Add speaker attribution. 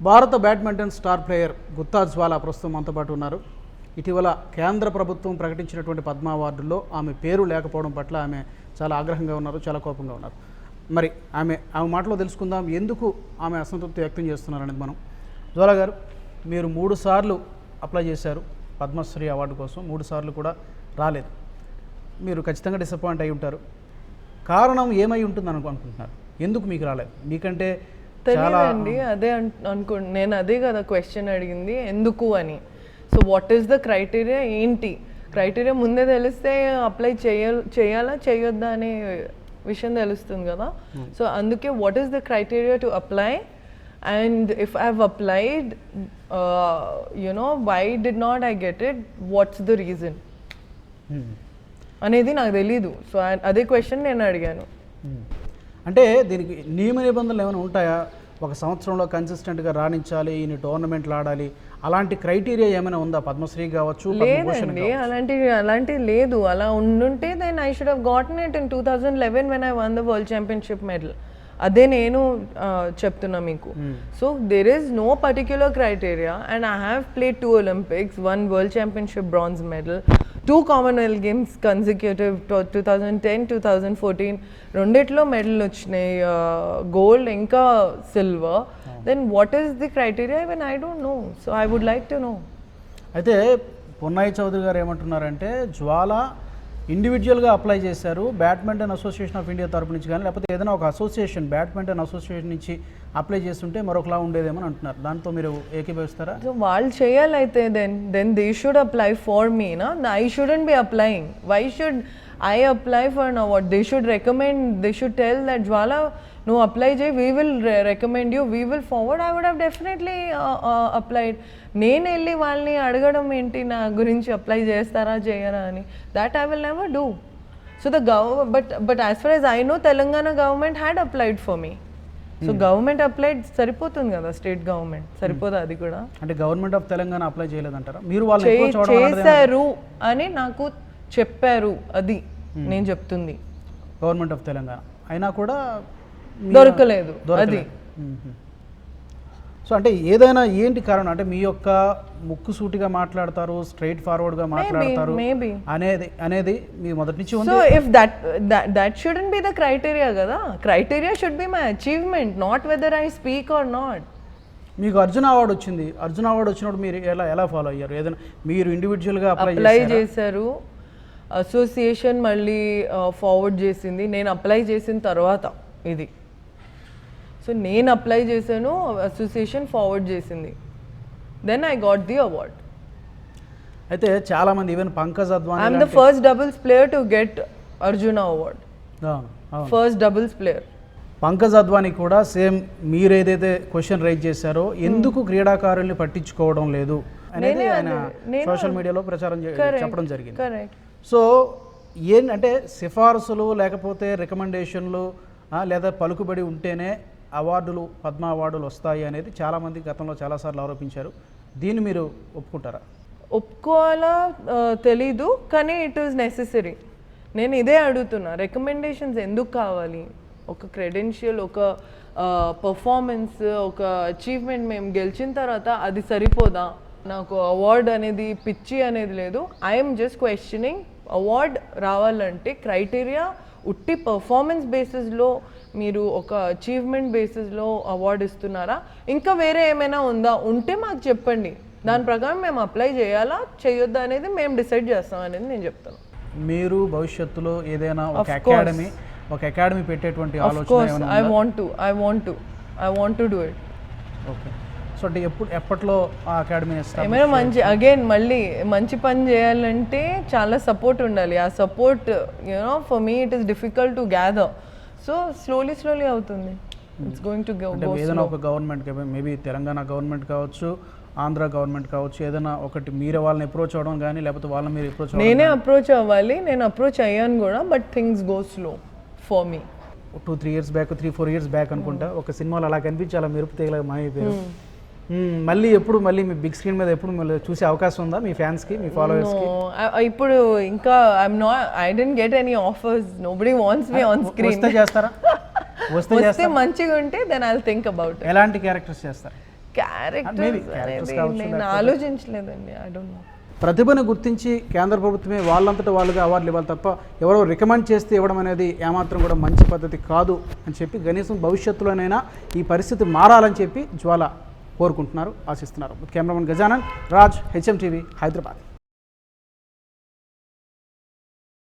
Speaker 1: భారత badminton star player Gutta Jwala ప్రస్తుతం మనతో పాటు ఉన్నారు. ఇటీవల కేంద్ర ప్రభుత్వం ప్రకటించినటువంటి పద్మ అవార్డుల్లో ఆమె పేరు లేకపోవడం పట్ల ఆమె చాలా ఆగ్రహంగా ఉన్నారు, చాలా కోపంగా ఉన్నారు. మరి ఆమె మాటలో తెలుసుకుందాం, ఎందుకు ఆమె అసంతృప్తి వ్యక్తం చేస్తున్నారు అనేది. మనం జ్వాల గారు, మీరు 3 సార్లు అప్లై చేశారు పద్మశ్రీ అవార్డు కోసం, 3 సార్లు కూడా రాలేదు. మీరు ఖచ్చితంగా డిసప్పాయింట్ అయి ఉంటారు. కారణం ఏమై ఉంటుంది అనుకుంటున్నారు? ఎందుకు మీకు రాలేదు? మీకంటే
Speaker 2: తెలియదండి, అదే నేను అదే కదా క్వశ్చన్ అడిగింది, ఎందుకు అని. So what is the criteria, ఏంటి క్రైటీరియా ముందే తెలిస్తే అప్లై చేయాలా చేయొద్దా అనే విషయం తెలుస్తుంది కదా. సో అందుకే what is the criteria to apply, and if I have applied why did not I get it, what's the reason అనేది నాకు తెలీదు. సో అదే క్వశ్చన్ నేను అడిగాను.
Speaker 1: అంటే దీనికి నియమ నిబంధనలు ఏమైనా ఉంటాయా? ఒక సంవత్సరంలో కన్సిస్టెంట్గా రాణించాలి, ఇన్ని టోర్నమెంట్లు ఆడాలి, అలాంటి క్రైటీరియా ఏమైనా ఉందా? పద్మశ్రీ కావచ్చు,
Speaker 2: లేదండి, అలాంటి లేదు. అలా ఉండుంటే then I should have gotten it in 2011 when I won the world championship medal. అదే నేను చెప్తున్నా మీకు. So there is no particular criteria, and I have played 2 Olympics, 1 world championship bronze medal, 2 Commonwealth Games consecutive 2010, 2014 రెండిట్లో medal వచ్చినాయి, gold ఇంకా silver. Then what is the criteria even I don't know. So I would like to know.
Speaker 1: అయితే పొన్నాయి చౌదరి గారు ఏమంటున్నారంటే, జ్వాల ఇండివిజువల్గా apply చేశారు, badminton association of India తరపు నుంచి కానీ, లేకపోతే ఏదైనా ఒక అసోసియేషన్ బ్యాడ్మింటన్ అసోసియేషన్ నుంచి అప్లై చేస్తుంటే మరొకలా ఉండేదేమని అంటున్నారు. దాంతో మీరు ఏకీభవిస్తారా?
Speaker 2: సో వాళ్ళు చేయాలైతే then they should apply for me నా. I shouldn't be applying. Why should I apply for an award? They should recommend, they should tell that Jwala నువ్వు అప్లై చేయి, we will recommend you, we will forward. I would have definitely applied. నేను వెళ్ళి వాళ్ళని అడగడం ఏంటి నా గురించి apply చేస్తారా చేయరా అని? That I will never do. So but as far as I know Telangana government had applied for me. So government applied సరిపోతుంది కదా, స్టేట్ గవర్నమెంట్ సరిపోదా? అది కూడా అంటే
Speaker 1: గవర్నమెంట్ ఆఫ్ తెలంగాణ అప్లై చేయలేదంటారా? మీరు వాళ్ళు
Speaker 2: చేశారు అని నాకు చెప్పారు, అది నేను చెప్తుంది.
Speaker 1: గవర్నమెంట్ ఆఫ్ తెలంగాణ అయినా కూడా
Speaker 2: దొరకలేదు అది.
Speaker 1: సో అంటే ఏదైనా ఏంటి కారణం? అంటే మీ యొక్క ముక్కు సూటిగా మాట్లాడతారు, స్ట్రైట్ ఫార్వర్డ్గా మాట్లాడతారు అనేది మీ మొదటి నుంచి ఉంది.
Speaker 2: So if that shouldn't be the criteria కదా. Criteria should be my achievement, not whether I speak or not.
Speaker 1: మీకు అర్జున అవార్డు వచ్చింది, అర్జున అవార్డు వచ్చినప్పుడు మీరు ఎలా ఫాలో అయ్యారు? ఏదైనా మీరు ఇండివిజువల్గా
Speaker 2: అప్లై చేశారు, అసోసియేషన్ మళ్ళీ ఫార్వర్డ్ చేసింది, నేను అప్లై చేసిన తర్వాత ఇది. సో నేను అప్లై చేశాను, అసోసియేషన్ ఫార్వర్డ్ చేసింది, then I got the award.
Speaker 1: అయితే చాలా మంది, even Pankaj Advani,
Speaker 2: I'm the first doubles player to get Arjuna award. First doubles player.
Speaker 1: Pankaj Advani కూడా సేమ్ మీరు ఏదైతే క్వశ్చన్ రైజ్ చేశారో, ఎందుకు క్రీడాకారుల్ని పట్టించుకోవడం లేదు అనేది ఆయన సోషల్ మీడియాలో ప్రచారం చెప్పడం జరిగింది. సో ఏంటంటే సిఫార్సులు లేకపోతే రికమెండేషన్లు లేదా పలుకుబడి ఉంటేనే అవార్డులు, పద్మ అవార్డులు వస్తాయి అనేది చాలామంది గతంలో చాలాసార్లు ఆరోపించారు. దీన్ని మీరు ఒప్పుకుంటారా?
Speaker 2: ఒప్పుకోవాలా తెలీదు, కానీ ఇట్ ఈస్ నెసెసరీ. నేను ఇదే అడుగుతున్నా, రికమెండేషన్స్ ఎందుకు కావాలి? ఒక క్రెడెన్షియల్, ఒక పర్ఫార్మెన్స్, ఒక అచీవ్మెంట్ మేము గెలిచిన తర్వాత అది సరిపోదా? నాకు అవార్డ్ అనేది పిచ్చి అనేది లేదు. ఐఎమ్ జస్ట్ క్వశ్చనింగ్, అవార్డ్ రావాలంటే క్రైటీరియా ఉట్టి పర్ఫార్మెన్స్ బేసిస్లో మీరు ఒక అచీవ్మెంట్ బేసిస్లో అవార్డు ఇస్తున్నారా? ఇంకా వేరే ఏమైనా ఉందా? ఉంటే మాకు చెప్పండి, దాని ప్రకారం మేము అప్లై చేయాలా చేయొద్దా అనేది మేము డిసైడ్ చేస్తాం అనేది నేను చెప్తాను.
Speaker 1: మీరు భవిష్యత్తులో ఏదైనా ఒక అకాడమీ పెట్టేటువంటి ఆలోచన?
Speaker 2: I want to do it.
Speaker 1: Okay. So అంటే ఎప్పట్లో ఆ అకాడమీ
Speaker 2: ఏమైనా మళ్ళీ మంచి పని చేయాలంటే చాలా సపోర్ట్ ఉండాలి. ఆ support for me it is difficult to gather. So slowly అవుతుంది. It's going to go.
Speaker 1: ఏదైనా ఒక గవర్నమెంట్, మేబీ తెలంగాణ గవర్నమెంట్ కావచ్చు, ఆంధ్ర గవర్నమెంట్ కావచ్చు, ఏదైనా ఒకటి మీరు వాళ్ళని అప్రోచ్ అవ్వడం కానీ, లేకపోతే వాళ్ళని మీరు అప్రోచ్ అవ్వడం?
Speaker 2: నేనే అప్రోచ్ అవ్వాలి. నేను అప్రోచ్ అయ్యాను కూడా, but things go slow for me.
Speaker 1: 2-3 years back, 3-4 years back అనుకుంటా ఒక సినిమాలో అలా కనిపించాలా మెరుపు తీగలాగా మాయమైపోయారు. మళ్ళీ మీ బిగ్ స్క్రీన్ మీద ఎప్పుడు చూసే అవకాశం ఉందా మీ ఫ్యాన్స్కి, మీ ఫాలోవర్స్కి?
Speaker 2: ఇప్పుడు ఇంకా I don't get any offers. Nobody wants me on screen.
Speaker 1: చేస్తారా?
Speaker 2: వస్తే మంచిగా ఉంటే then I will think about.
Speaker 1: ఎలాంటి క్యారెక్టర్స్ చేస్తారు?
Speaker 2: క్యారెక్టర్స్ అనేది నేను ఆలోచించలేదండి. I don't no.
Speaker 1: ప్రతిభను గుర్తించి కేంద్ర ప్రభుత్వమే వాళ్ళంతటా వాళ్ళుగా అవార్డులు ఇవ్వాలి తప్ప ఎవరో రికమెండ్ చేస్తే ఇవ్వడం అనేది ఏమాత్రం కూడా మంచి పద్ధతి కాదు అని చెప్పి కనీసం భవిష్యత్తులోనైనా ఈ పరిస్థితి మారాలని చెప్పి జ్వాల కోరుకుంటున్నారు, ఆశిస్తున్నారు. Cameraman Gajanan, Raj, HM TV, Hyderabad.